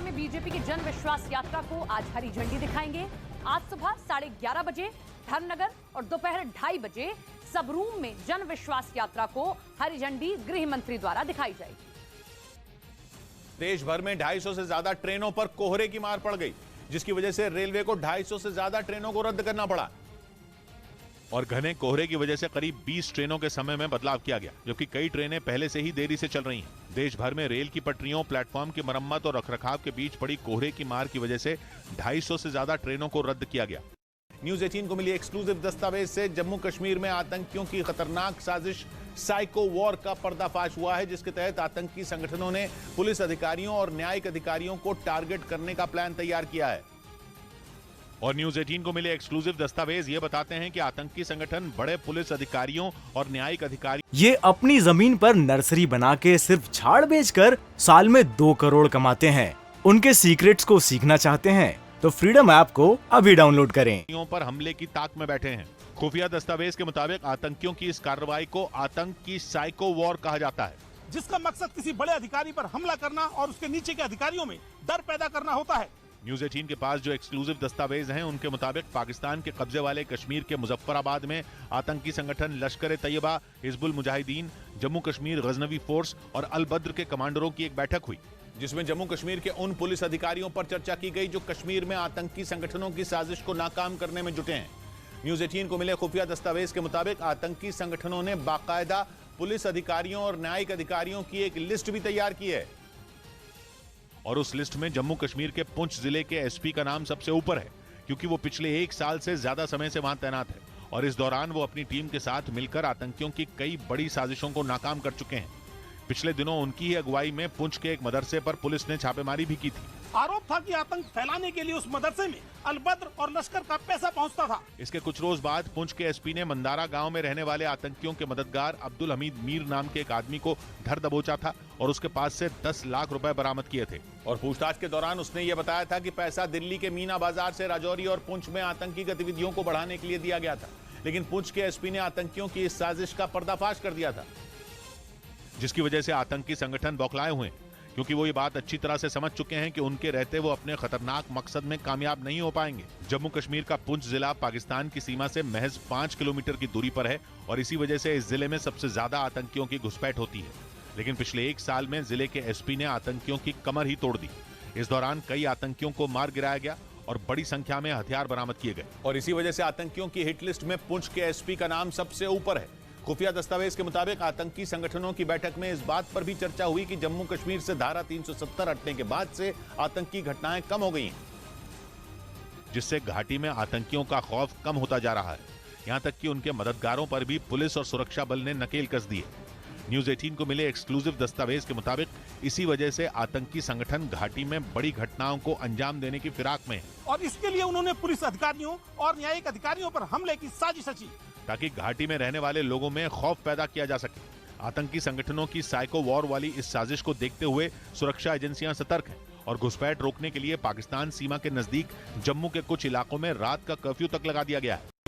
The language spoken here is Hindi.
में बीजेपी की जन विश्वास यात्रा को आज हरी झंडी दिखाएंगे। आज सुबह 11:30 बजे धर्मनगर और दोपहर 2:30 बजे सबरूम में जन विश्वास यात्रा को हरी झंडी गृह मंत्री द्वारा दिखाई जाएगी। देश भर में 250 से ज्यादा ट्रेनों पर कोहरे की मार पड़ गई, जिसकी वजह से रेलवे को 250 से ज्यादा ट्रेनों को रद्द करना पड़ा और घने कोहरे की वजह से करीब 20 ट्रेनों के समय में बदलाव किया गया, जबकि कई ट्रेनें पहले से ही देरी से चल रही हैं। देश भर में रेल की पटरियों, प्लेटफॉर्म की मरम्मत और रखरखाव के बीच पड़ी कोहरे की मार की वजह से 250 से ज्यादा ट्रेनों को रद्द किया गया। न्यूज 18 को मिली एक्सक्लूसिव दस्तावेज से जम्मू कश्मीर में आतंकियों की खतरनाक साजिश साइको वॉर का पर्दाफाश हुआ है, जिसके तहत आतंकी संगठनों ने पुलिस अधिकारियों और न्यायिक अधिकारियों को टारगेट करने का प्लान तैयार किया है। और न्यूज 18 को मिले एक्सक्लूसिव दस्तावेज ये बताते हैं कि आतंकी संगठन बड़े पुलिस अधिकारियों और न्यायिक अधिकारियों ये अपनी जमीन पर नर्सरी बना के सिर्फ झाड़ बेचकर साल में 2 करोड़ कमाते हैं। उनके सीक्रेट्स को सीखना चाहते हैं तो फ्रीडम ऐप को अभी डाउनलोड करें। पर हमले की ताक में बैठे हैं। खुफिया दस्तावेज के मुताबिक आतंकियों की इस कार्रवाई को आतंक की साइको वॉर कहा जाता है, जिसका मकसद किसी बड़े अधिकारी पर हमला करना और उसके नीचे के अधिकारियों में डर पैदा करना होता है। न्यूज 18 के पास जो एक्सक्लूसिव दस्तावेज हैं, उनके मुताबिक पाकिस्तान के कब्जे वाले कश्मीर के मुजफ्फराबाद में आतंकी संगठन लश्कर तैयबा, हिजबुल मुजाहिदीन, जम्मू कश्मीर गजनवी फोर्स और अल बद्र के कमांडरों की एक बैठक हुई, जिसमें जम्मू कश्मीर के उन पुलिस अधिकारियों पर चर्चा की गई जो कश्मीर में आतंकी संगठनों की साजिश को नाकाम करने में जुटे हैं। न्यूज 18 को मिले खुफिया दस्तावेज के मुताबिक आतंकी संगठनों ने बाकायदा पुलिस अधिकारियों और न्यायिक अधिकारियों की एक लिस्ट भी तैयार की है और उस लिस्ट में जम्मू कश्मीर के पुंछ जिले के एसपी का नाम सबसे ऊपर है, क्योंकि वो पिछले 1 साल से ज्यादा समय से वहां तैनात है और इस दौरान वो अपनी टीम के साथ मिलकर आतंकियों की कई बड़ी साजिशों को नाकाम कर चुके हैं। पिछले दिनों उनकी ही अगुवाई में पुंछ के एक मदरसे पर पुलिस ने छापेमारी भी की थी। आरोप था कि आतंक फैलाने के लिए उस मदरसे में अल बद्र और लश्कर का पैसा पहुंचता था। इसके कुछ रोज बाद पुंछ के एसपी ने मंदारा गांव में रहने वाले आतंकियों के मददगार अब्दुल हमीद मीर नाम के एक आदमी को धर दबोचा था और उसके पास से 10 लाख रुपए बरामद किए थे और पूछताछ के दौरान उसने ये बताया था कि पैसा दिल्ली के मीना बाजार से राजौरी और पुंछ में आतंकी गतिविधियों को बढ़ाने के लिए दिया गया था। लेकिन पुंछ के एसपी ने आतंकियों की इस साजिश का पर्दाफाश कर दिया था, जिसकी वजह से आतंकी संगठन बौखलाए हुए, क्योंकि वो ये बात अच्छी तरह से समझ चुके हैं कि उनके रहते वो अपने खतरनाक मकसद में कामयाब नहीं हो पाएंगे। जम्मू कश्मीर का पुंछ जिला पाकिस्तान की सीमा से महज 5 किलोमीटर की दूरी पर है और इसी वजह से इस जिले में सबसे ज्यादा आतंकियों की घुसपैठ होती है। लेकिन पिछले 1 साल में जिले के एसपी ने आतंकियों की कमर ही तोड़ दी। इस दौरान कई आतंकियों को मार गिराया गया और बड़ी संख्या में हथियार बरामद किए गए और इसी वजह से आतंकियों की हिट लिस्ट में पुंछ के एसपी का नाम सबसे ऊपर है। खुफिया दस्तावेज के मुताबिक आतंकी संगठनों की बैठक में इस बात पर भी चर्चा हुई कि जम्मू कश्मीर से धारा 370 हटने के बाद से आतंकी घटनाएं कम हो गई हैं, जिससे घाटी में आतंकियों का खौफ कम होता जा रहा है। यहां तक कि उनके मददगारों पर भी पुलिस और सुरक्षा बल ने नकेल कस दी है। न्यूज 18 को मिले एक्सक्लूसिव दस्तावेज के मुताबिक इसी वजह से आतंकी संगठन घाटी में बड़ी घटनाओं को अंजाम देने की फिराक में है और इसके लिए उन्होंने पुलिस अधिकारियों और न्यायिक अधिकारियों पर हमले की साजिश रची, ताकि घाटी में रहने वाले लोगों में खौफ पैदा किया जा सके। आतंकी संगठनों की साइको वॉर वाली इस साजिश को देखते हुए सुरक्षा एजेंसियां सतर्क हैं और घुसपैठ रोकने के लिए पाकिस्तान सीमा के नजदीक जम्मू के कुछ इलाकों में रात का कर्फ्यू तक लगा दिया गया है।